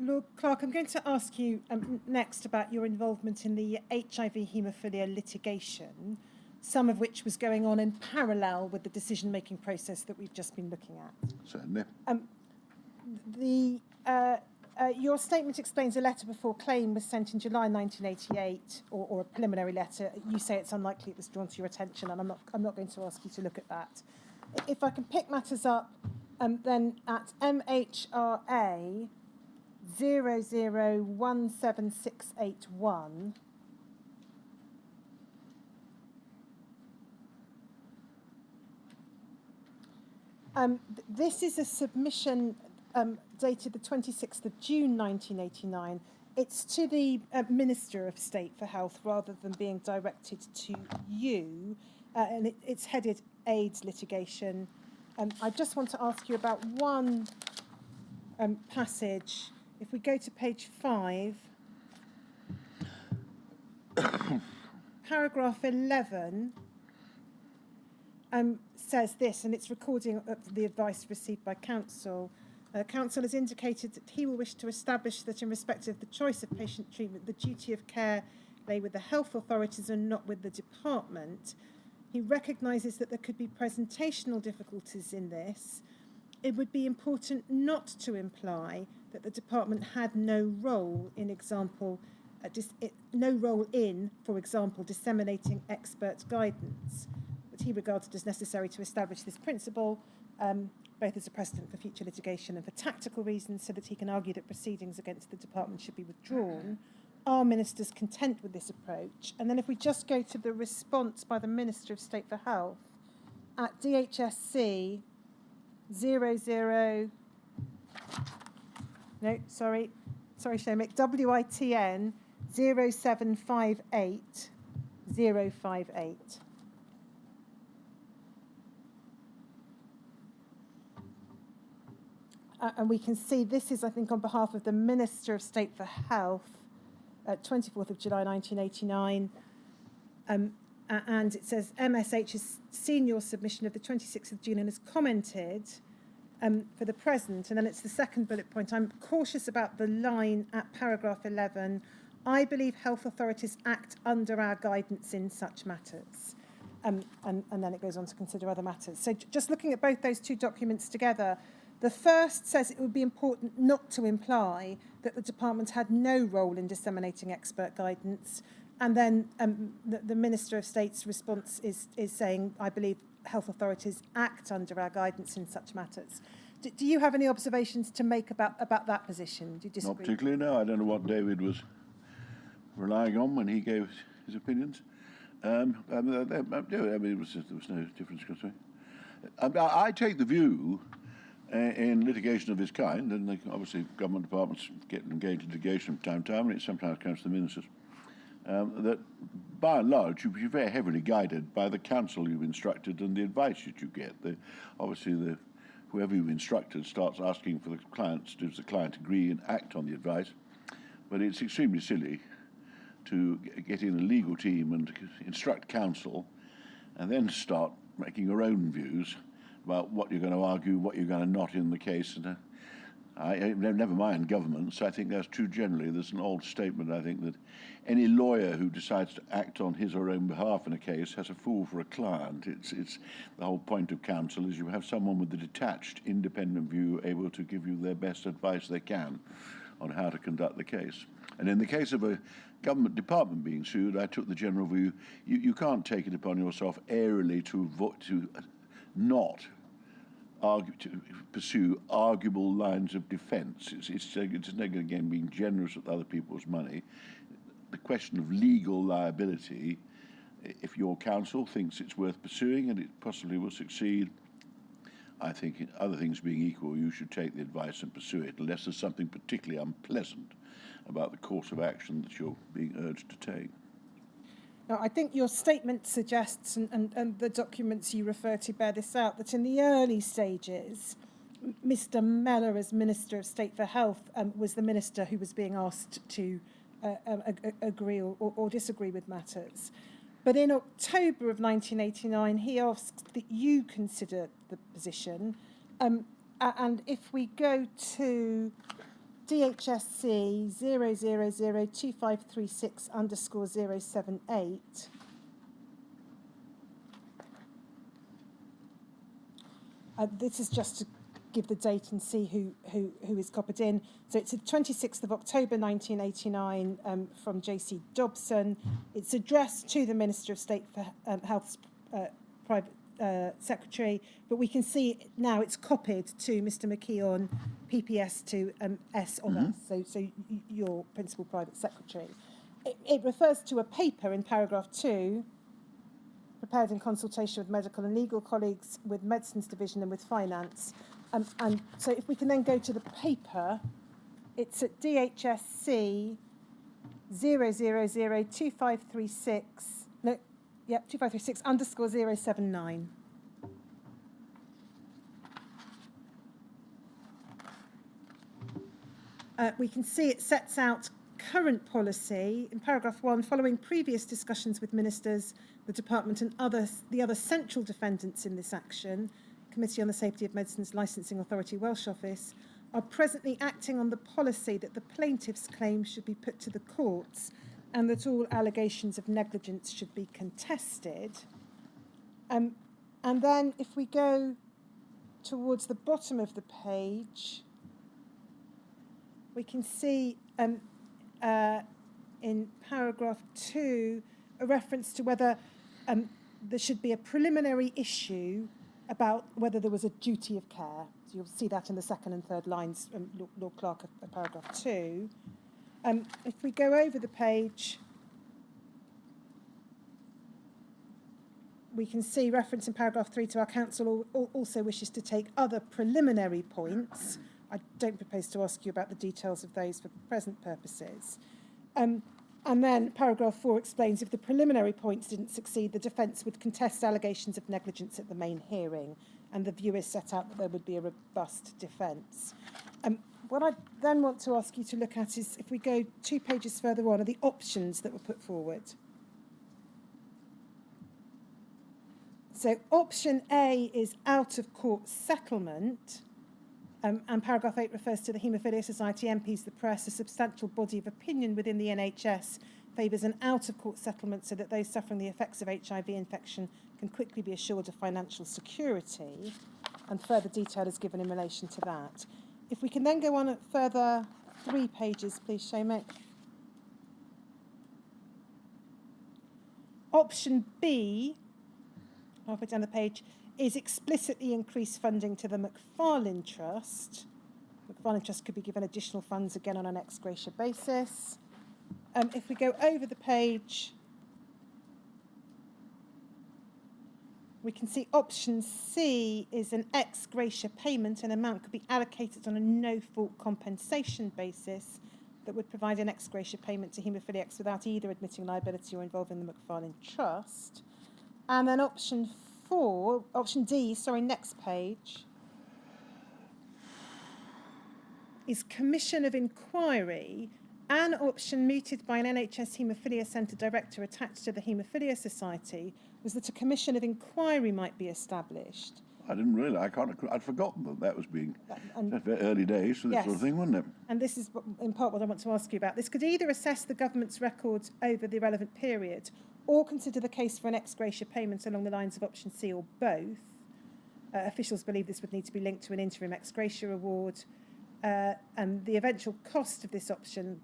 Lord Clarke, I'm going to ask you next about your involvement in the HIV haemophilia litigation, some of which was going on in parallel with the decision-making process that we've just been looking at. Certainly. Your statement explains a letter before claim was sent in July 1988, or a preliminary letter. You say it's unlikely it was drawn to your attention, and I'm not going to ask you to look at that. If I can pick matters up, then at MHRA 0017681, this is a submission dated the 26th of June 1989. It's to the Minister of State for Health rather than being directed to you, and it's headed AIDS litigation. I just want to ask you about one passage. If we go to page 5, paragraph 11 says this, and it's recording the advice received by counsel. Counsel has indicated that he will wish to establish that in respect of the choice of patient treatment, the duty of care lay with the health authorities and not with the department. He recognises that there could be presentational difficulties in this. It would be important not to imply that the department had no role in, for example, disseminating expert guidance. But he regarded as necessary to establish this principle, both as a precedent for future litigation and for tactical reasons, so that he can argue that proceedings against the department should be withdrawn. Are ministers content with this approach? And then if we just go to the response by the Minister of State for Health at DHSC WITN 0758 058. And we can see this is, I think, on behalf of the Minister of State for Health, 24th of July 1989. And it says, MSH has seen your submission of the 26th of June and has commented for the present. And then it's the second bullet point. I'm cautious about the line at paragraph 11. I believe health authorities act under our guidance in such matters. And then it goes on to consider other matters. So just looking at both those two documents together, the first says it would be important not to imply that the department had no role in disseminating expert guidance. And then the Minister of State's response is saying, I believe health authorities act under our guidance in such matters. Do you have any observations to make about that position? Do you disagree? Not particularly, no. I don't know what David was relying on when he gave his opinions. There was no difference. I take the view in litigation of this kind, and obviously government departments get engaged in litigation from time to time, and it sometimes comes to the ministers, that by and large you be very heavily guided by the counsel you've instructed and the advice that you get. Whoever you've instructed starts asking for the client, does the client agree and act on the advice? But it's extremely silly to get in a legal team and instruct counsel and then start making your own views about what you're going to argue, what you're going to not in the case. And never mind governments. I think that's true generally. There's an old statement, I think, that any lawyer who decides to act on his or her own behalf in a case has a fool for a client. It's the whole point of counsel is you have someone with a detached, independent view able to give you their best advice they can on how to conduct the case. And in the case of a government department being sued, I took the general view, you can't take it upon yourself airily to not pursue arguable lines of defence. It's again being generous with other people's money. The question of legal liability, if your counsel thinks it's worth pursuing and it possibly will succeed, I think other things being equal, you should take the advice and pursue it, unless there's something particularly unpleasant about the course of action that you're being urged to take. Now, I think your statement suggests, and the documents you refer to bear this out, that in the early stages, Mr. Mellor, as Minister of State for Health, was the minister who was being asked to agree or disagree with matters. But in October of 1989, he asked that you consider the position. And if we go to DHSC 0002536_078. This is just to give the date and see who is copied in. So it's the 26th of October 1989 from J.C. Dobson. It's addressed to the Minister of State for Health's private secretary, but we can see now it's copied to Mr. McKeon, PPS to S of S, so your principal private secretary. It refers to a paper in paragraph 2, prepared in consultation with medical and legal colleagues, with medicines division and with finance. And so if we can then go to the paper, it's at DHSC 2536_079. We can see it sets out current policy in paragraph 1, following previous discussions with ministers, the department and the other central defendants in this action, Committee on the Safety of Medicines Licensing Authority Welsh Office, are presently acting on the policy that the plaintiff's claims should be put to the courts and that all allegations of negligence should be contested. And then if we go towards the bottom of the page, we can see in paragraph 2 a reference to whether there should be a preliminary issue about whether there was a duty of care. So you'll see that in the second and third lines, Lord Clarke of paragraph 2. If we go over the page, we can see reference in paragraph 3 to our counsel also wishes to take other preliminary points. I don't propose to ask you about the details of those for present purposes. And then paragraph 4 explains if the preliminary points didn't succeed, the defence would contest allegations of negligence at the main hearing, and the view is set out that there would be a robust defence. What I then want to ask you to look at is, if we go 2 pages further on, are the options that were put forward. So option A is out-of-court settlement, and paragraph 8 refers to the Haemophilia Society, MPs, the press. A substantial body of opinion within the NHS favours an out-of-court settlement so that those suffering the effects of HIV infection can quickly be assured of financial security, and further detail is given in relation to that. If we can then go on a further 3 pages, please, Shomik. Option B, halfway down the page, is explicitly increased funding to the Macfarlane Trust. Macfarlane Trust could be given additional funds, again on an ex gratia basis. If we go over the page, we can see option C is an ex gratia payment. An amount could be allocated on a no-fault compensation basis that would provide an ex gratia payment to haemophiliacs without either admitting liability or involving the Macfarlane Trust. And then option D, next page, is commission of inquiry. An option mooted by an NHS Haemophilia Centre director attached to the Haemophilia Society was that a commission of inquiry might be established. I didn't realise. I'd forgotten that was being very early days for this sort of thing, wasn't it? And this is in part what I want to ask you about. This could either assess the government's records over the relevant period, or consider the case for an ex gratia payment along the lines of option C, or both. Officials believe this would need to be linked to an interim ex gratia award, and the eventual cost of this option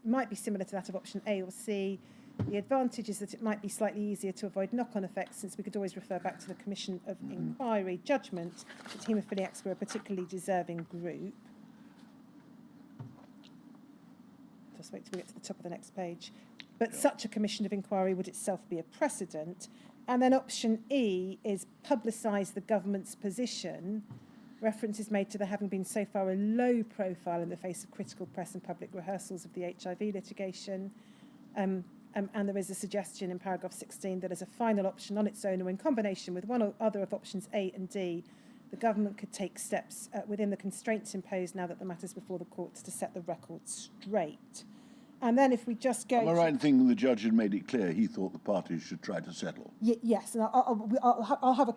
might be similar to that of option A or C. The advantage is that it might be slightly easier to avoid knock-on effects, since we could always refer back to the Commission of Inquiry judgment that haemophiliacs were a particularly deserving group. Just wait till we get to the top of the next page. But such a commission of inquiry would itself be a precedent. And then option E is publicise the government's position. Reference is made to there having been so far a low profile in the face of critical press and public rehearsals of the HIV litigation. And there is a suggestion in paragraph 16 that as a final option on its own, or in combination with one or other of options A and D, the government could take steps within the constraints imposed now that the matter's before the courts to set the record straight. And then if we just go... Am I right in thinking the judge had made it clear he thought the parties should try to settle? Yes, and I'll have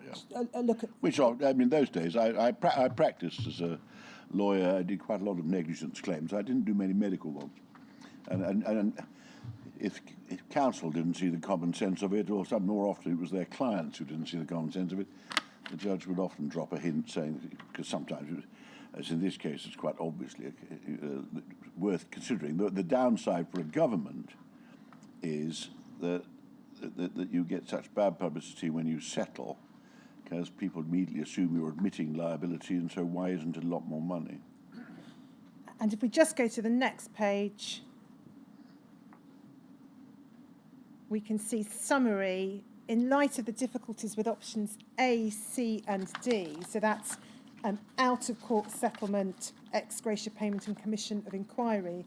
a look at... Which, I mean, those days, I practiced as a lawyer. I did quite a lot of negligence claims. I didn't do many medical ones. And if counsel didn't see the common sense of it, or some more often it was their clients who didn't see the common sense of it, the judge would often drop a hint saying, because sometimes, as in this case, it's quite obviously worth considering. The downside for a government is that you get such bad publicity when you settle, because people immediately assume you're admitting liability, and so why isn't it a lot more money? And if we just go to the next page, we can see summary in light of the difficulties with options A, C and D. So that's out-of-court settlement, ex gratia payment and commission of inquiry.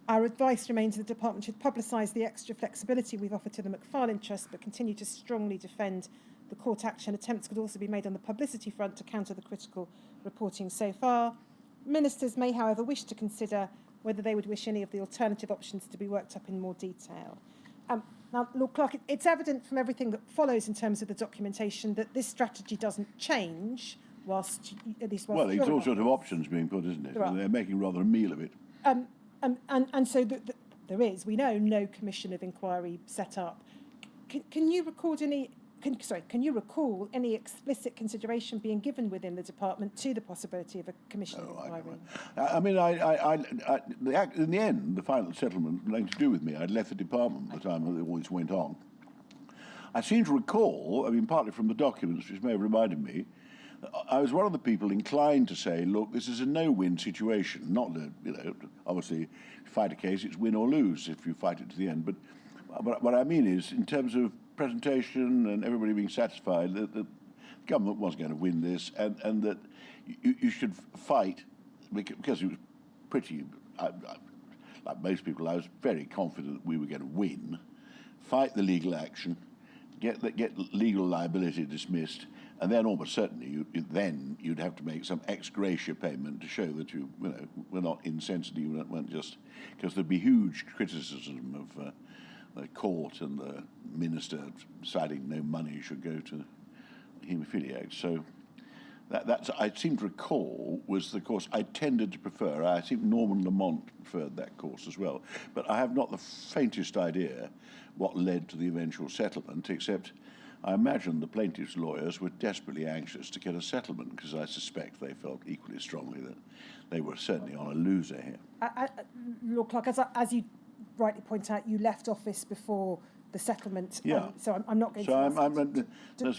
Our advice remains the department should publicise the extra flexibility we've offered to the Macfarlane Trust, but continue to strongly defend the court action. Attempts could also be made on the publicity front to counter the critical reporting so far. Ministers may, however, wish to consider whether they would wish any of the alternative options to be worked up in more detail. Now, Lord Clarke, it's evident from everything that follows in terms of the documentation that this strategy doesn't change whilst, at least whilst well, it's all sort of options being put, isn't it? They're making rather a meal of it. And so there is, we know, no commission of inquiry set up. Can you recall any explicit consideration being given within the department to the possibility of a commission of inquiry? I mean, in the end, the final settlement, nothing to do with me. I'd left the department by the time all this went on. I seem to recall, I mean, partly from the documents, which may have reminded me, I was one of the people inclined to say, look, this is a no-win situation. Not that, obviously, if you fight a case, it's win or lose if you fight it to the end. But what I mean is, in terms of presentation and everybody being satisfied that the government was going to win this, and that you should fight, because it was pretty, like most people, I was very confident that we were going to win, fight the legal action, get legal liability dismissed, and then almost certainly you'd have to make some ex gratia payment to show that you were not insensitive, you weren't just, because there'd be huge criticism of the court and the minister deciding no money should go to haemophiliacs. So that's I seem to recall was the course I tended to prefer. I think Norman Lamont preferred that course as well. But I have not the faintest idea what led to the eventual settlement, except I imagine the plaintiff's lawyers were desperately anxious to get a settlement, because I suspect they felt equally strongly that they were certainly on a loser here. Lord Clarke, as you rightly point out, you left office before the settlement. Yeah. So I'm not going to.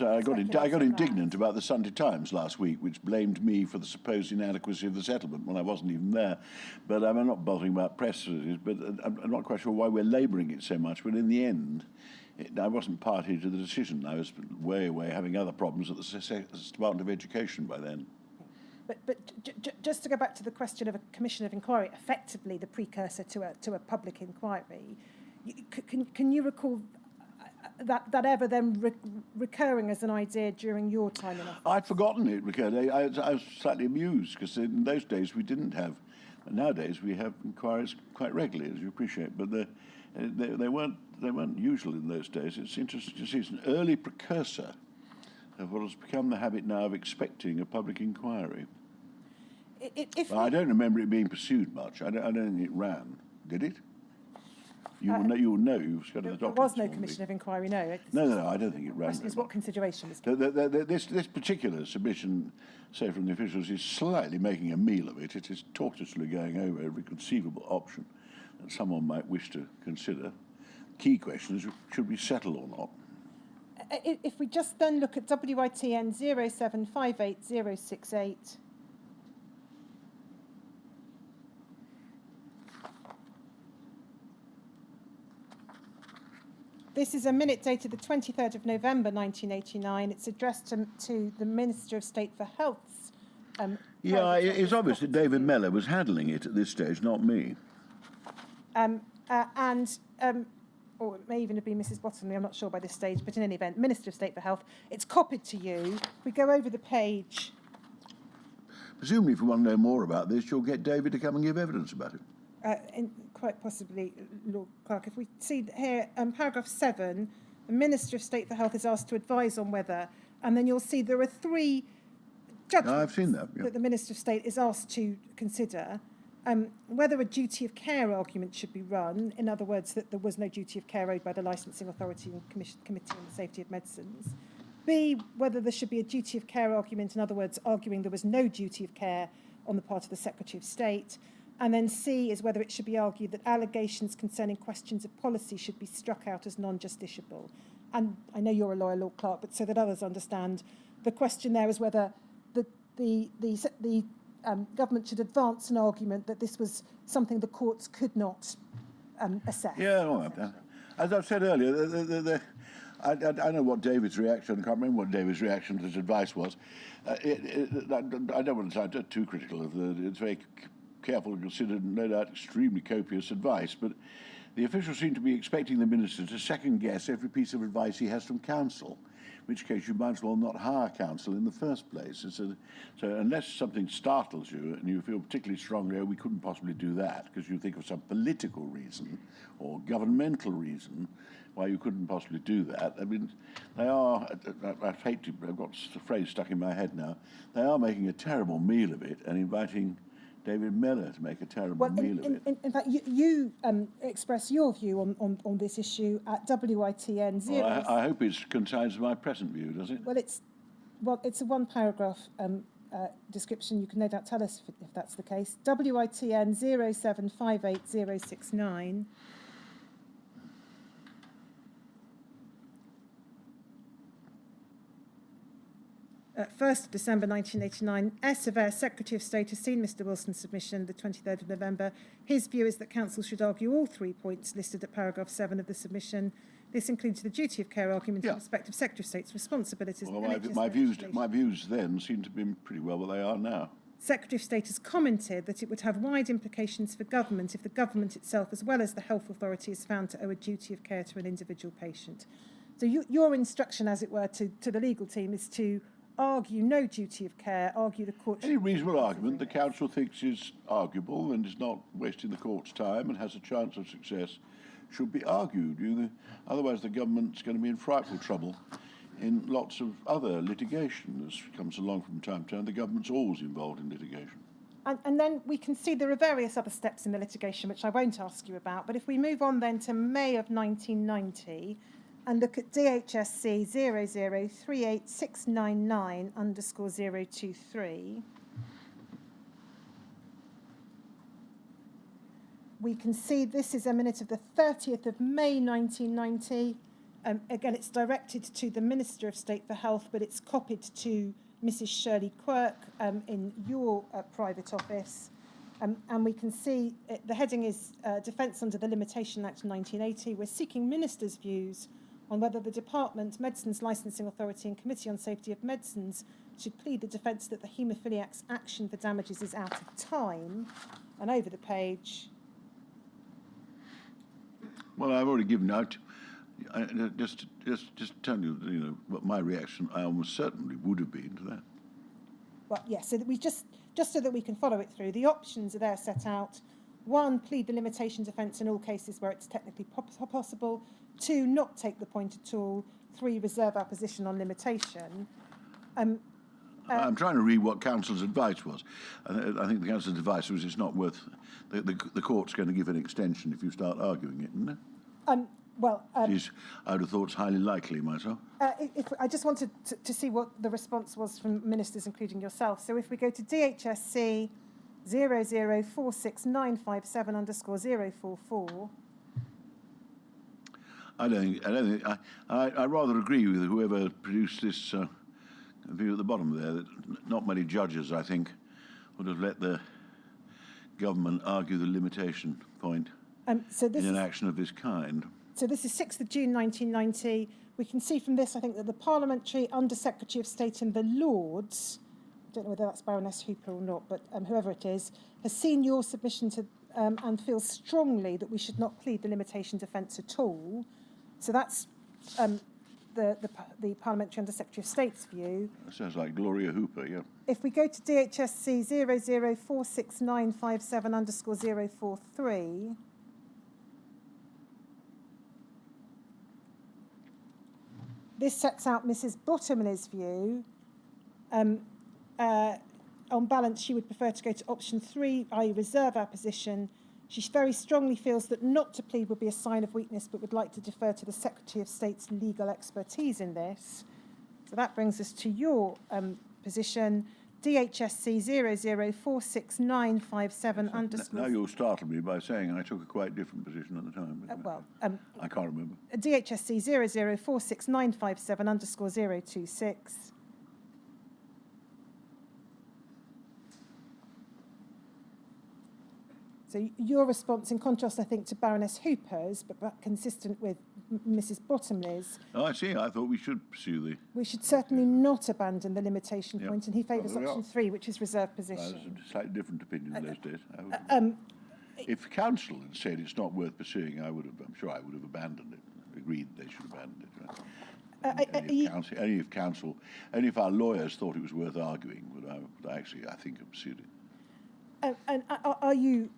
I got indignant about the Sunday Times last week, which blamed me for the supposed inadequacy of the settlement when I wasn't even there. But I'm not bothering about press, but I'm not quite sure why we're labouring it so much. But in the end, I wasn't party to the decision. I was way away having other problems at the Department of Education by then. But just to go back to the question of a commission of inquiry, effectively the precursor to a public inquiry, can you recall that ever then recurring as an idea during your time in office? I'd forgotten it recurred. I was slightly amused, because in those days we didn't have. Nowadays we have inquiries quite regularly, as you appreciate, but they weren't usual in those days. It's interesting to see it's an early precursor of what has become the habit now of expecting a public inquiry. I don't remember it being pursued much. I don't think it ran. Did it? You will know. You've got the documents. There was no commission of inquiry, no. No, I don't think it ran. The question is what consideration was given. This particular submission, say from the officials, is slightly making a meal of it. It is tortuously going over every conceivable option that someone might wish to consider. Key question is, should we settle or not? If we just then look at WITN 0758068, this is a minute dated the 23rd of November 1989. It's addressed to the Minister of State for Health's. It's obvious that David Mellor was handling it at this stage, not me. Or it may even have been Mrs. Bottomley, I'm not sure by this stage, but in any event, Minister of State for Health. It's copied to you. If we go over the page. Presumably, if you want to know more about this, you'll get David to come and give evidence about it. Quite possibly, Lord Clarke. If we see here, paragraph 7, the Minister of State for Health is asked to advise on whether, and then you'll see there are 3 judgments I've seen that, yeah. that the Minister of State is asked to consider, whether a duty of care argument should be run, in other words, that there was no duty of care owed by the licensing authority and Committee on the Safety of Medicines. B, whether there should be a duty of care argument, in other words, arguing there was no duty of care on the part of the Secretary of State. And then C is whether it should be argued that allegations concerning questions of policy should be struck out as non-justiciable. And I know you're a lawyer, Lord Clarke, but so that others understand, the question there is whether the government should advance an argument that this was something the courts could not assess. Yeah, well, as I've said earlier, I know what David's reaction, I can't remember what David's reaction to his advice was. I don't want to sound too critical of it's very careful and considered and no doubt extremely copious advice, but the officials seem to be expecting the minister to second guess every piece of advice he has from counsel, in which case you might as well not hire counsel in the first place. So unless something startles you and you feel particularly strongly, oh, we couldn't possibly do that, because you think of some political reason or governmental reason why you couldn't possibly do that. I mean, they are, I've got the phrase stuck in my head now, they are making a terrible meal of it and inviting David Miller to make a terrible meal of it. In fact, you express your view on this issue at WITN 0. Well, I hope it coincides with my present view, does it? Well, it's a one-paragraph description. You can no doubt tell us if that's the case. WITN 0758069. 1st of December 1989, Severe, Secretary of State, has seen Mr Wilson's submission the 23rd of November. His view is that Council should argue all 3 points listed at paragraph 7 of the submission. This includes the duty of care argument in respect of Secretary of State's responsibilities. Well, my views then seem to be pretty well what they are now. Secretary of State has commented that it would have wide implications for government if the government itself, as well as the health authority, is found to owe a duty of care to an individual patient. So your instruction, as it were, to the legal team is to argue no duty of care, argue the court... Any reasonable argument the council thinks is arguable and is not wasting the court's time and has a chance of success should be argued. Otherwise the government's going to be in frightful trouble in lots of other litigation that comes along from time to time. The government's always involved in litigation. And then we can see there are various other steps in the litigation, which I won't ask you about, but if we move on then to May of 1990... and look at DHSC 0038699_023. We can see this is a minute of the 30th of May 1990. Again, it's directed to the Minister of State for Health, but it's copied to Mrs Shirley Clarke in your private office. And we can see the heading is Defence under the Limitation Act 1980. We're seeking ministers' views on whether the Department, Medicines Licensing Authority and Committee on Safety of Medicines should plead the defence that the haemophiliac's action for damages is out of time. And over the page... Well, I've already given out. Just tell you, what my reaction I almost certainly would have been to that. Well, yes, so that we just so that we can follow it through. The options are there set out. 1, plead the limitation defence in all cases where it's technically possible. 2, not take the point at all. 3, reserve our position on limitation. I'm trying to read what Council's advice was. I think the Council's advice was it's not worth... The court's going to give an extension if you start arguing it, isn't it? I would have thought it's highly likely myself. I just wanted to see what the response was from ministers, including yourself. So if we go to DHSC 0046957_044... I rather agree with whoever produced this view at the bottom there, that not many judges, I think, would have let the government argue the limitation point in an action of this kind. So this is 6th of June 1990. We can see from this, I think, that the Parliamentary Under Secretary of State in the Lords, I don't know whether that's Baroness Hooper or not, but whoever it is, has seen your submission to and feels strongly that we should not plead the limitation defence at all. So that's the Parliamentary Under Secretary of State's view. That sounds like Gloria Hooper, yeah. If we go to DHSC 0046957_043, this sets out Mrs Bottomley's view. on balance, she would prefer to go to option 3, i.e. reserve our position. She very strongly feels that not to plead would be a sign of weakness, but would like to defer to the Secretary of State's legal expertise in this. So that brings us to your position, DHSC 004697 underscore... Now you'll startle me by saying I took a quite different position at the time. I can't remember. DHSC 004697 underscore 026. So your response, in contrast, I think, to Baroness Hooper's, but consistent with Mrs. Bottomley's. Oh, I see. I thought we should pursue the... We should certainly not abandon the limitation point, and he favours option 3, which is reserve position. That's a slightly different opinion in those days. If counsel had said it's not worth pursuing, I'm sure I would have abandoned it, agreed they should abandon it. Right? Only if our lawyers thought it was worth arguing would I think, have pursued it. And are you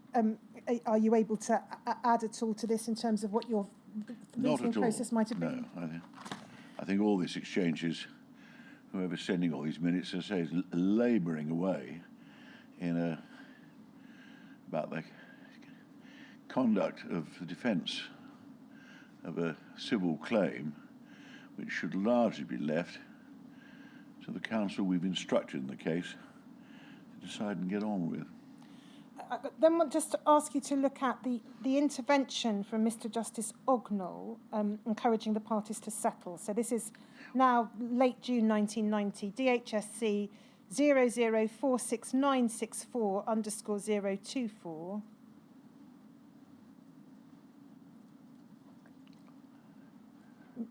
able to add at all to this in terms of what your reasoning process might have been? No, I think all this exchange is, whoever's sending all these minutes, as I say, is labouring away about the conduct of the defence of a civil claim, which should largely be left to the counsel we've instructed in the case to decide and get on with. I then want just to ask you to look at the intervention from Mr. Justice Ognall, encouraging the parties to settle. So this is now late June 1990, DHSC 004696 underscore 024.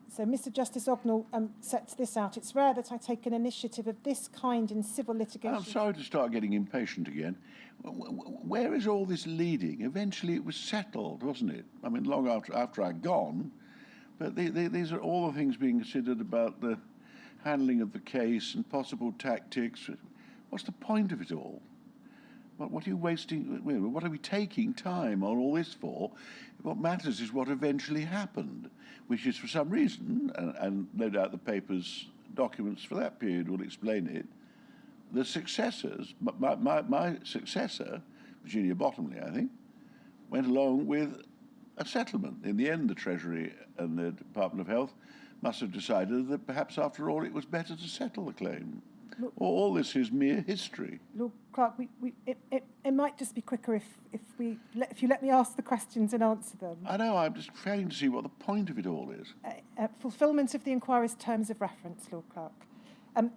So Mr. Justice Ognall sets this out. It's rare that I take an initiative of this kind in civil litigation. I'm sorry to start getting impatient again. Where is all this leading? Eventually it was settled, wasn't it? I mean, long after I'd gone. But these are all the things being considered about the handling of the case and possible tactics. What's the point of it all? What are you wasting? What are we taking time on all this for? What matters is what eventually happened, which is for some reason, and no doubt the paper's documents for that period will explain it, the successors, my successor, Virginia Bottomley, I think, went along with a settlement. In the end, the Treasury and the Department of Health must have decided that perhaps after all it was better to settle the claim. Look, all this is mere history. Lord Clarke, it might just be quicker if you let me ask the questions and answer them. I know, I'm just failing to see what the point of it all is. Fulfilment of the inquiry's terms of reference, Lord Clarke.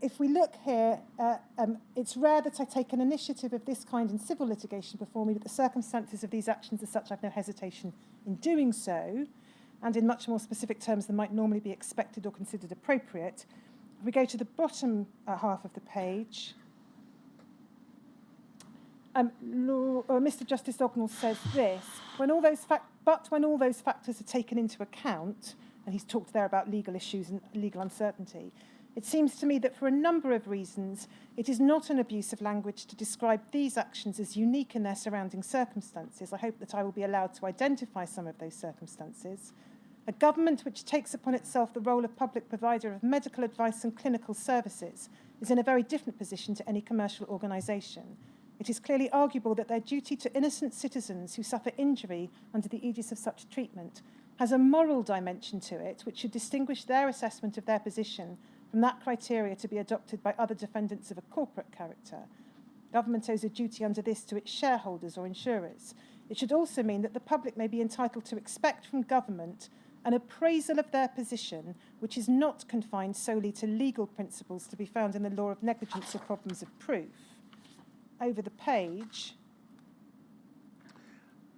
If we look here, it's rare that I take an initiative of this kind in civil litigation before me, but the circumstances of these actions are such I've no hesitation in doing so, and in much more specific terms than might normally be expected or considered appropriate. If we go to the bottom half of the page, Mr. Justice Ognall says this: when all those factors are taken into account, and he's talked there about legal issues and legal uncertainty, it seems to me that for a number of reasons, it is not an abuse of language to describe these actions as unique in their surrounding circumstances. I hope that I will be allowed to identify some of those circumstances. A government which takes upon itself the role of public provider of medical advice and clinical services is in a very different position to any commercial organisation. It is clearly arguable that their duty to innocent citizens who suffer injury under the aegis of such treatment has a moral dimension to it which should distinguish their assessment of their position from that criteria to be adopted by other defendants of a corporate character. Government owes a duty under this to its shareholders or insurers. It should also mean that the public may be entitled to expect from government an appraisal of their position which is not confined solely to legal principles to be found in the law of negligence or problems of proof. Over the page,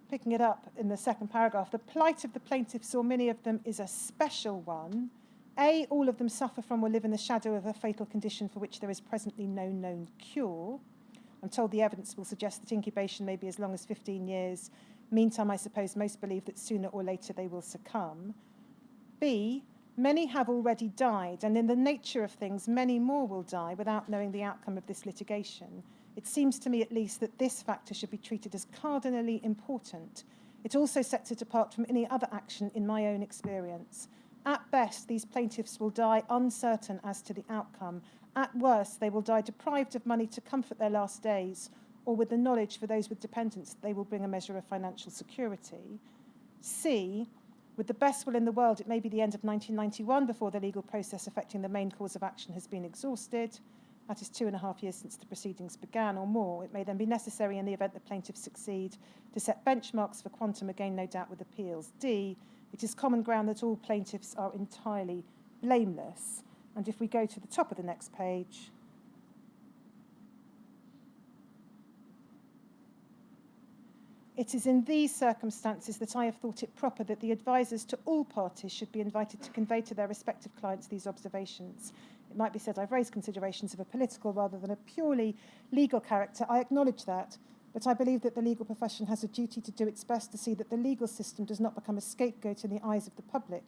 picking it up in the second paragraph, the plight of the plaintiffs, or many of them, is a special one. A, all of them suffer from or live in the shadow of a fatal condition for which there is presently no known cure. I'm told the evidence will suggest that incubation may be as long as 15 years. Meantime, I suppose most believe that sooner or later they will succumb. B, many have already died, and in the nature of things, many more will die without knowing the outcome of this litigation. It seems to me, at least, that this factor should be treated as cardinally important. It also sets it apart from any other action in my own experience. At best, these plaintiffs will die uncertain as to the outcome, At worst, they will die deprived of money to comfort their last days, or with the knowledge for those with dependents that they will bring a measure of financial security. C, with the best will in the world, it may be the end of 1991 before the legal process affecting the main cause of action has been exhausted. That is 2.5 years since the proceedings began or more. It may then be necessary in the event the plaintiffs succeed to set benchmarks for quantum, again no doubt with appeals. D, it is common ground that all plaintiffs are entirely blameless. And if we go to the top of the next page, it is in these circumstances that I have thought it proper that the advisers to all parties should be invited to convey to their respective clients these observations. It might be said I've raised considerations of a political rather than a purely legal character. I acknowledge that, but I believe that the legal profession has a duty to do its best to see that the legal system does not become a scapegoat in the eyes of the public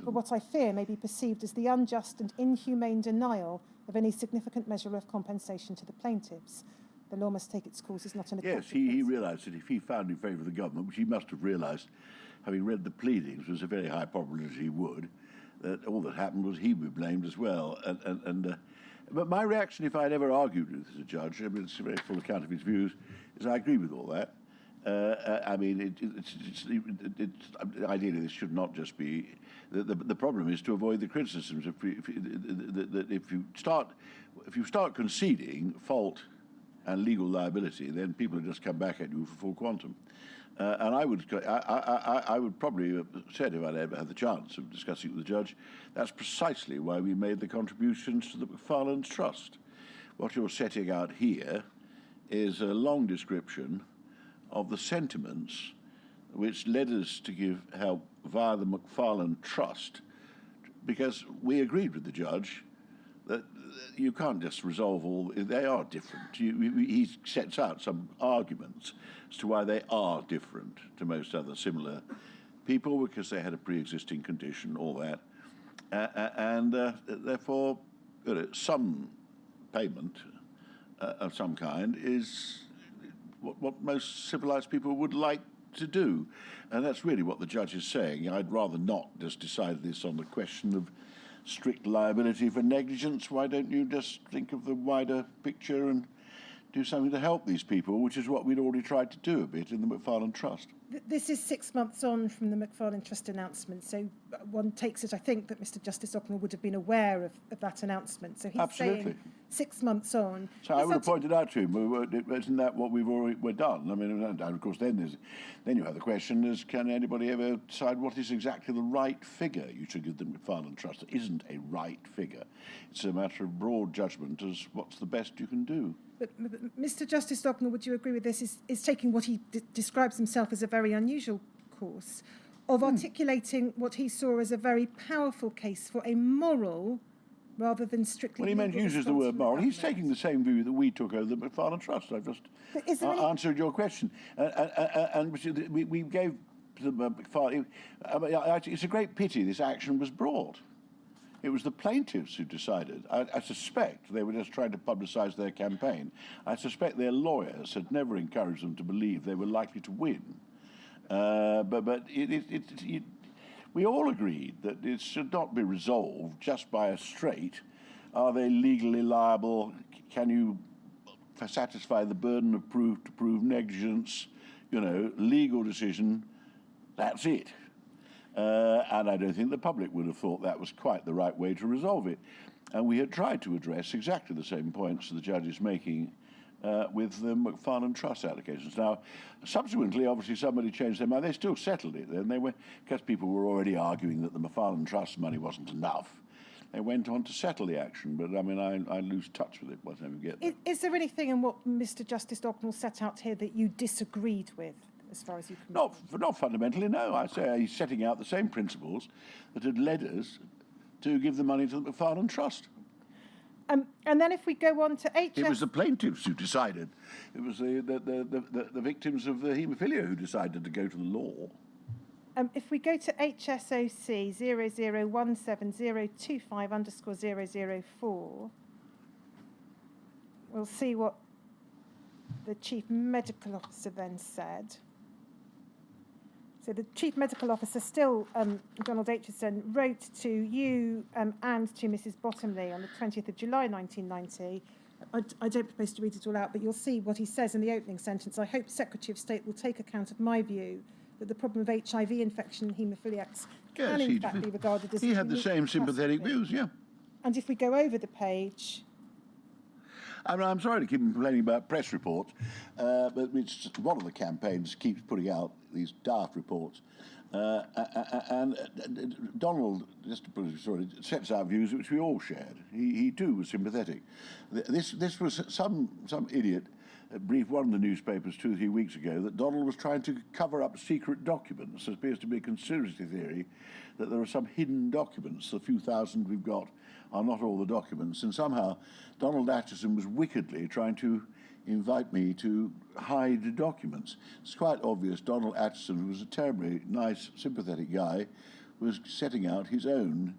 for what I fear may be perceived as the unjust and inhumane denial of any significant measure of compensation to the plaintiffs. The law must take its course as not an Yes, he realised that if he found in favour of the government, which he must have realised, having read the pleadings, was a very high probability he would, that all that happened was he would be blamed as well. But my reaction, if I'd ever argued with the judge, I mean, it's a very full account of his views, is I agree with all that. I mean, ideally, this should not just be. The problem is to avoid the criticisms. If you start conceding fault and legal liability, then people will just come back at you for full quantum. And I would probably have said, if I'd ever had the chance of discussing it with the judge, that's precisely why we made the contributions to the McFarlane Trust. What you're setting out here is a long description of the sentiments which led us to give help via the McFarlane Trust, because we agreed with the judge that you can't just resolve all. They are different. He sets out some arguments as to why they are different to most other similar people, because they had a pre-existing condition, all that, and therefore some payment of some kind is what most civilized people would like to do, and that's really what the judge is saying. I'd rather not just decide this on the question of strict liability for negligence. Why don't you just think of the wider picture and do something to help these people, which is what we'd already tried to do a bit in the McFarlane Trust. This is 6 months on from the McFarlane Trust announcement, so one takes it, I think, that Mr Justice Ognall would have been aware of that announcement. So he's Absolutely. saying 6 months on. So I would have pointed out to him, isn't that what we're done? I mean, and of course, then you have the question: is can anybody ever decide what is exactly the right figure you should give the McFarlane Trust? There isn't a right figure. It's a matter of broad judgment as what's the best you can do. But Mr Justice Ognall, would you agree with this, is taking what he describes himself as a very unusual course of articulating what he saw as a very powerful case for a moral rather than strictly When he uses the word moral, he's taking the same view that we took over the McFarlane Trust. I've just answered your question. And we gave the McFarlane... it's a great pity this action was brought. It was the plaintiffs who decided. I suspect they were just trying to publicise their campaign. I suspect their lawyers had never encouraged them to believe they were likely to win. We all agreed that it should not be resolved just by a straight, are they legally liable, can you satisfy the burden of proof to prove negligence, legal decision, that's it. And I don't think the public would have thought that was quite the right way to resolve it. And we had tried to address exactly the same points the judge is making with the McFarlane Trust allocations. Now, subsequently, obviously, somebody changed their mind. They still settled it. Then because people were already arguing that the McFarlane Trust money wasn't enough, they went on to settle the action. But, I mean, I lose touch with it by the time we get there. Is there anything in what Mr Justice Ognall set out here that you disagreed with, as far as you can... Not fundamentally, no. I say he's setting out the same principles that had led us to give the money to the McFarlane Trust. And then if we go on to HS... It was the plaintiffs who decided. It was the victims of the haemophilia who decided to go to the law. If we go to HSOC 0017025_004, we'll see what the Chief Medical Officer then said. So the Chief Medical Officer, still Donald Aitchison, wrote to you and to Mrs. Bottomley on the 20th of July 1990. I don't propose to read it all out, but you'll see what he says in the opening sentence. I hope Secretary of State will take account of my view that the problem of HIV infection in haemophiliacs can in fact be regarded as... He had the same sympathetic views, yeah. And if we go over the page... I mean, I'm sorry to keep complaining about press reports, but it's one of the campaigns keeps putting out these daft reports. And Donald, just to put it short, sets out views which we all shared. He too was sympathetic. This was some idiot briefed one of the newspapers 2 or 3 weeks ago that Donald was trying to cover up secret documents. There appears to be a conspiracy theory that there are some hidden documents. The few thousand we've got are not all the documents, and somehow Donald Aitchison was wickedly trying to invite me to hide the documents. It's quite obvious Donald Aitchison, who was a terribly nice, sympathetic guy, was setting out his own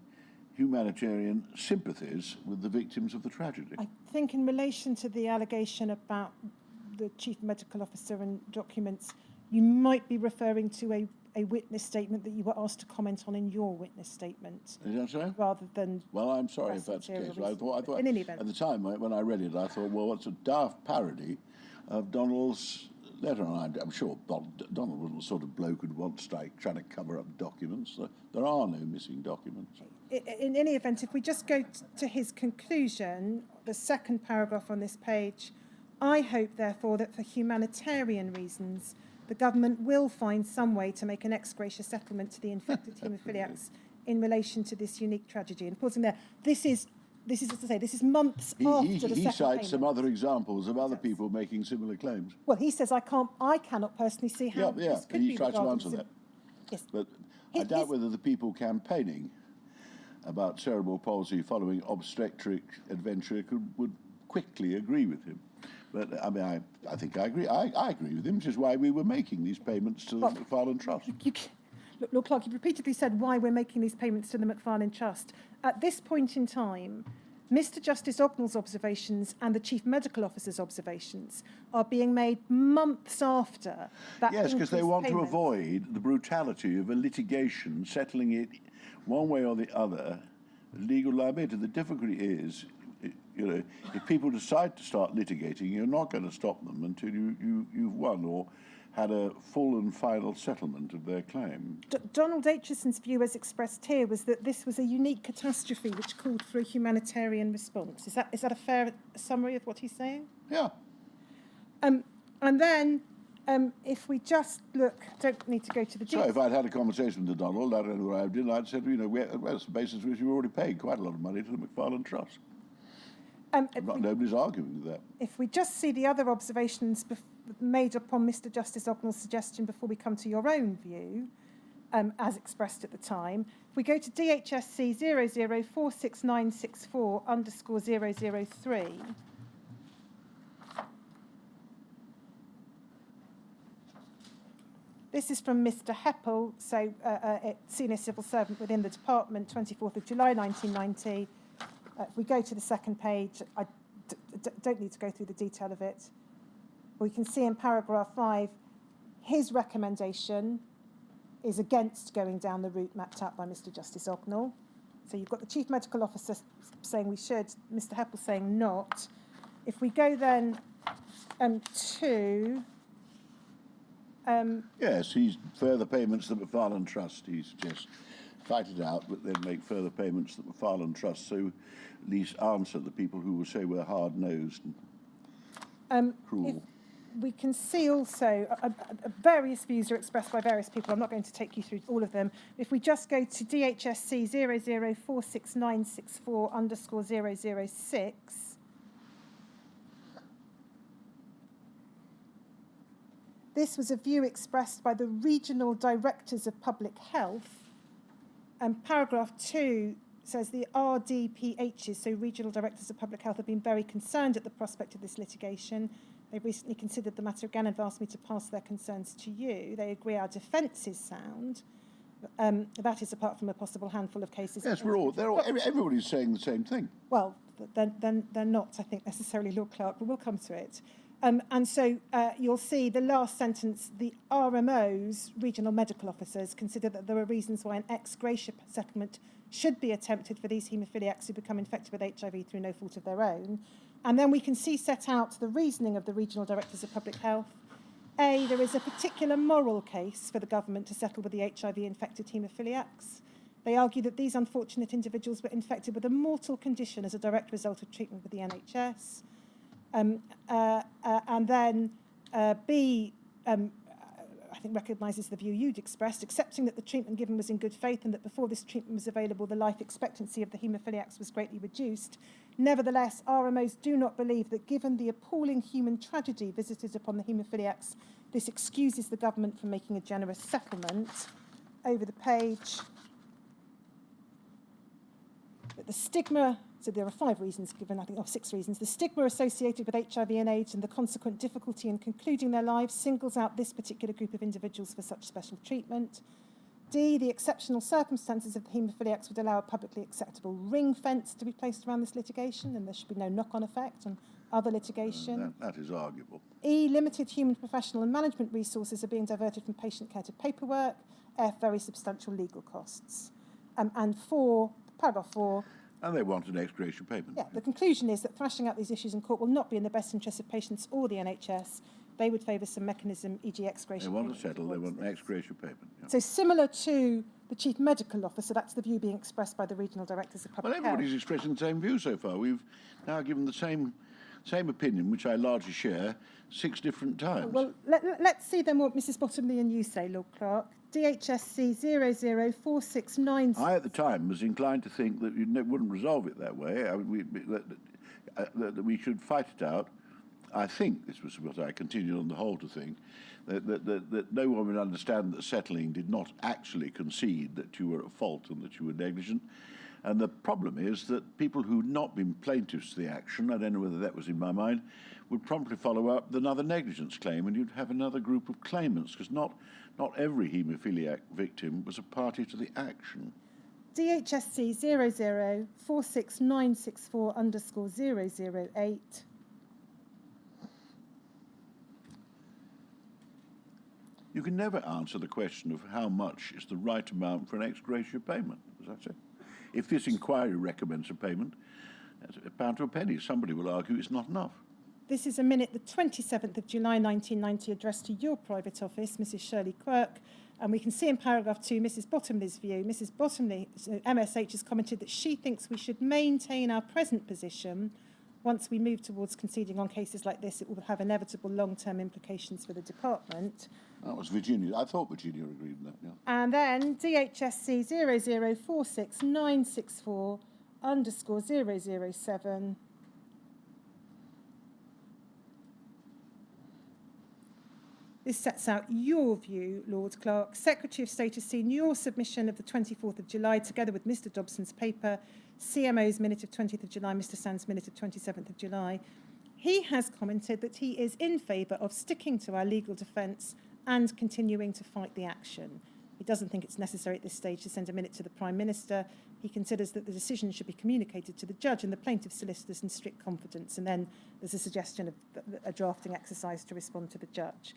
humanitarian sympathies with the victims of the tragedy. I think in relation to the allegation about the Chief Medical Officer and documents, you might be referring to a witness statement that you were asked to comment on in your witness statement. Is that so? Rather than... Well, I'm sorry if that's the case. I thought in any event. At the time when I read it, I thought, well, what's a daft parody of Donald's letter? And I'm sure Donald wasn't the sort of bloke who'd want to trying to cover up documents. There are no missing documents. In any event, if we just go to his conclusion, the second paragraph on this page, I hope, therefore, that for humanitarian reasons, the government will find some way to make an ex gratia settlement to the infected haemophiliacs in relation to this unique tragedy. And pausing there, this is as I say, this is months after the second He cites payment. some other examples of other people making similar claims. Well, he says I cannot personally see how this could be he tries to answer that. Yes. But I doubt whether the people campaigning about cerebral palsy following obstetric adventure would quickly agree with him. But I mean, I think I agree. I agree with him, which is why we were making these payments to the McFarlane Trust. Look, Clarke, you've repeatedly said why we're making these payments to the McFarlane Trust. At this point in time, Mr. Justice Ognall's observations and the Chief Medical Officer's observations are being made months after that. Yes, because they want payment. to avoid the brutality of a litigation, settling it one way or the other, legal liability. The difficulty is, you know, if people decide to start litigating, you're not going to stop them until you've won or had a full and final settlement of their claim. Donald Aitchison's view, as expressed here, was that this was a unique catastrophe which called for a humanitarian response. Is that a fair summary of what he's saying? Yeah. And then, if we just look, don't need to go to the... So if I'd had a conversation with Donald, I don't know what I did, I'd said, you know, that's the basis which you've already paid quite a lot of money to the McFarlane Trust. Nobody's arguing with that. If we just see the other observations made upon Mr. Justice Ognall's suggestion before we come to your own view, as expressed at the time, if we go to DHSC 00469640_003, this is from Mr. Heppel, so senior civil servant within the department, 24th of July 1990. If we go to the second page, I don't need to go through the detail of it. We can see in paragraph 5, his recommendation is against going down the route mapped out by Mr. Justice Ognall. So you've got the Chief Medical Officer saying we should, Mr. Heppel saying not. If we go then to... yes, he's further payments to the McFarlane Trust. He suggests fight it out, but then make further payments to the McFarlane Trust, so at least answer the people who will say we're hard-nosed and cruel. We can see also various views are expressed by various people. I'm not going to take you through all of them. If we just go to DHSC 00469640_006, this was a view expressed by the regional directors of public health. And paragraph 2 says the RDPHs, so regional directors of public health, have been very concerned at the prospect of this litigation. They recently considered the matter again and have asked me to pass their concerns to you. They agree our defence is sound. That is apart from a possible handful of cases. Yes, everybody's saying the same thing. Well, then they're not, I think, necessarily, Lord Clarke, but we'll come to it. And so you'll see the last sentence, the RMOs, regional medical officers, consider that there are reasons why an ex gratia settlement should be attempted for these haemophiliacs who become infected with HIV through no fault of their own. And then we can see set out the reasoning of the regional directors of public health. A, there is a particular moral case for the government to settle with the HIV-infected haemophiliacs. They argue that these unfortunate individuals were infected with a mortal condition as a direct result of treatment with the NHS. And then B, I think recognises the view you'd expressed, accepting that the treatment given was in good faith and that before this treatment was available, the life expectancy of the haemophiliacs was greatly reduced. Nevertheless, RMOs do not believe that given the appalling human tragedy visited upon the haemophiliacs, this excuses the government from making a generous settlement. Over the page, that the stigma, so there are 5 reasons given, I think, or 6 reasons. The stigma associated with HIV and AIDS and the consequent difficulty in concluding their lives singles out this particular group of individuals for such special treatment. D, the exceptional circumstances of the haemophiliacs would allow a publicly acceptable ring fence to be placed around this litigation, and there should be no knock-on effect on other litigation. That is arguable. E, limited human, professional and management resources are being diverted from patient care to paperwork. F, very substantial legal costs. And 4, paragraph 4, And they want an ex gratia payment. yeah, the conclusion is that thrashing out these issues in court will not be in the best interest of patients or the NHS. They would favour some mechanism, e.g. ex gratia. They want to settle, they want an ex gratia payment. Yeah. So similar to the chief medical officer, that's the view being expressed by the regional directors of public Well, everybody's health. expressing the same view so far. We've now given the same opinion, which I largely share, 6 different times. Well, let's see then what Mrs Bottomley and you say, Lord Clarke. DHSC 004696. I, at the time, was inclined to think that you wouldn't resolve it that way, that we should fight it out. I think, this was what I continued on the whole to think, that no one would understand that settling did not actually concede that you were at fault and that you were negligent. And the problem is that people who'd not been plaintiffs to the action, I don't know whether that was in my mind, would promptly follow up with another negligence claim, and you'd have another group of claimants, because not every haemophiliac victim was a party to the action. DHSC 0046964008. You can never answer the question of how much is the right amount for an ex gratia payment, as I say. If this inquiry recommends a payment, that's a pound to a penny. Somebody will argue it's not enough. This is a minute, the 27th of July 1990, addressed to your private office, Mrs Shirley Clarke, and we can see in paragraph 2 Mrs Bottomley's view. Mrs Bottomley, MSH, has commented that she thinks we should maintain our present position. Once we move towards conceding on cases like this, it will have inevitable long-term implications for the department. That was Virginia. I thought Virginia agreed with that, yeah. And then DHSC 0046964007. This sets out your view, Lord Clarke. Secretary of State has seen your submission of the 24th of July together with Mr Dobson's paper, CMO's minute of 20th of July, Mr Sand's minute of 27th of July. He has commented that he is in favour of sticking to our legal defence and continuing to fight the action. He doesn't think it's necessary at this stage to send a minute to the Prime Minister. He considers that the decision should be communicated to the judge and the plaintiff's solicitors in strict confidence. And then there's a suggestion of a drafting exercise to respond to the judge.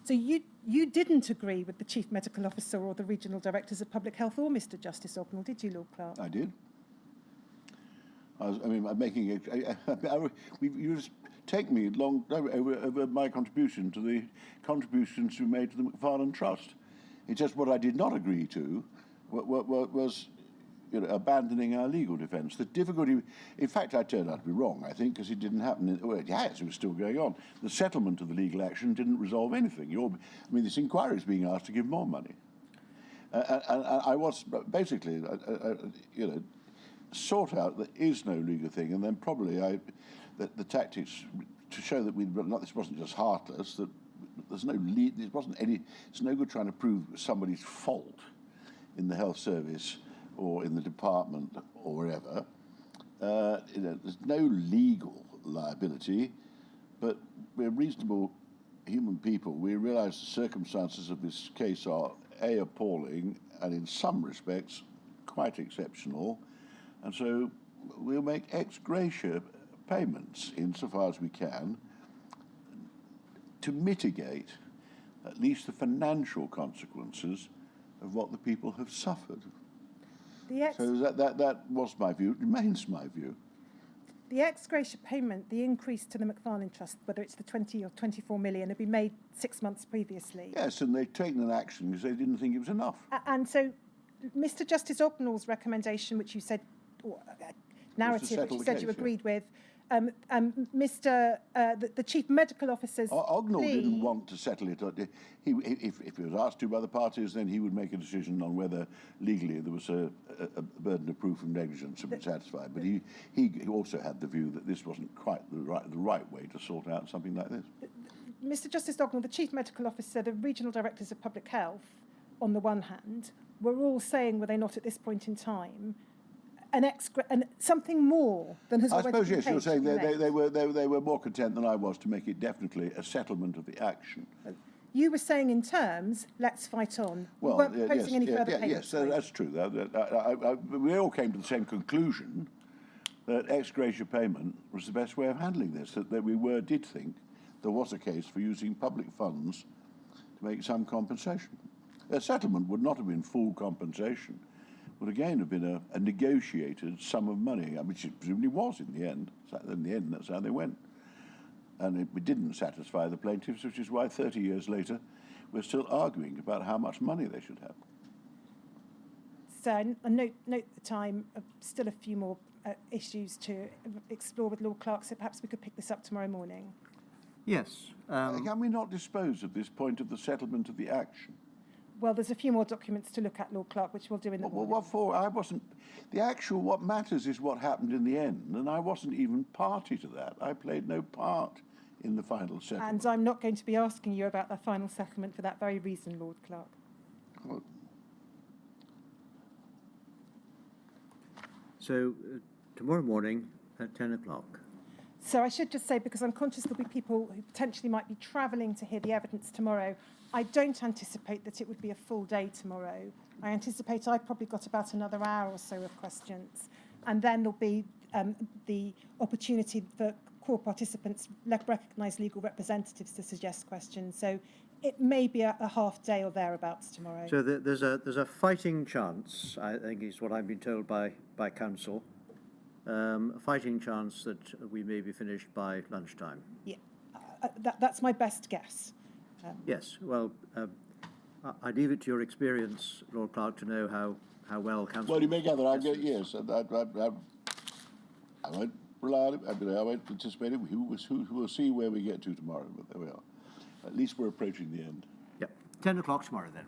So you didn't agree with the Chief Medical Officer or the Regional Directors of Public Health or Mr Justice Ognall, did you, Lord Clarke? I did. I'm making it. You just take me long over my contribution to the contributions you made to the McFarlane Trust. It's just what I did not agree to was abandoning our legal defence. The difficulty, in fact, I turned out to be wrong, I think, because it didn't happen. Well, yes, it was still going on. The settlement of the legal action didn't resolve anything. This inquiry is being asked to give more money. And I was basically, sort out there is no legal thing, and then probably the tactics to show that this wasn't just heartless, that there's no it's no good trying to prove somebody's fault in the health service or in the department or wherever. There's no legal liability, but we're reasonable human people. We realise the circumstances of this case are appalling and in some respects quite exceptional. And so we'll make ex gratia payments insofar as we can. to mitigate at least the financial consequences of what the people have suffered. So that was my view, it remains my view. The ex gratia payment, the increase to the Macfarlane Trust, whether it's the 20 or 24 million, had been made 6 months previously. Yes, and they've taken an action because they didn't think it was enough. And so Mr Justice Ognall's recommendation, which you said, or narrative, which you said you agreed with, the Chief Medical Officer's Ognall plea, didn't want to settle it. If he was asked to by the parties, then he would make a decision on whether legally there was a burden of proof of negligence to be satisfied. But he also had the view that this wasn't quite the right way to sort out something like this. Mr Justice Ognall, the Chief Medical Officer, the Regional Directors of Public Health, on the one hand, were all saying, were they not at this point in time, and something more than has already been paid. I suppose, yes, you're saying they were more content than I was to make it definitely a settlement of the action. You were saying in terms, let's fight on. Well, we weren't proposing any further payments. Yes, that's true. We all came to the same conclusion that ex gratia payment was the best way of handling this, that we did think there was a case for using public funds to make some compensation. A settlement would not have been full compensation, would again have been a negotiated sum of money, which it presumably was in the end. In the end, that's how they went. And it didn't satisfy the plaintiffs, which is why 30 years later we're still arguing about how much money they should have. So, note the time, still a few more issues to explore with Lord Clarke, so perhaps we could pick this up tomorrow morning. Yes. Can we not dispose of this point of the settlement of the action? Well, there's a few more documents to look at, Lord Clarke, which we'll do in the morning. What for? I wasn't. What matters is what happened in the end, and I wasn't even party to that. I played no part in the final settlement. And I'm not going to be asking you about the final settlement for that very reason, Lord Clarke. Good. So, tomorrow morning at 10 o'clock. So I should just say, because I'm conscious there'll be people who potentially might be travelling to hear the evidence tomorrow, I don't anticipate that it would be a full day tomorrow. I anticipate I've probably got about another hour or so of questions. And then there'll be the opportunity for core participants, recognised legal representatives, to suggest questions. So it may be a half day or thereabouts tomorrow. So there's a fighting chance, I think is what I've been told by counsel, a fighting chance that we may be finished by lunchtime. Yeah, that's my best guess. Yes, well, I leave it to your experience, Lord Clarke, to know how well counsel... Well, you may gather, yes, I won't rely on it, I won't anticipate it. We'll see where we get to tomorrow, but there we are. At least we're approaching the end. Yep, 10 o'clock tomorrow then.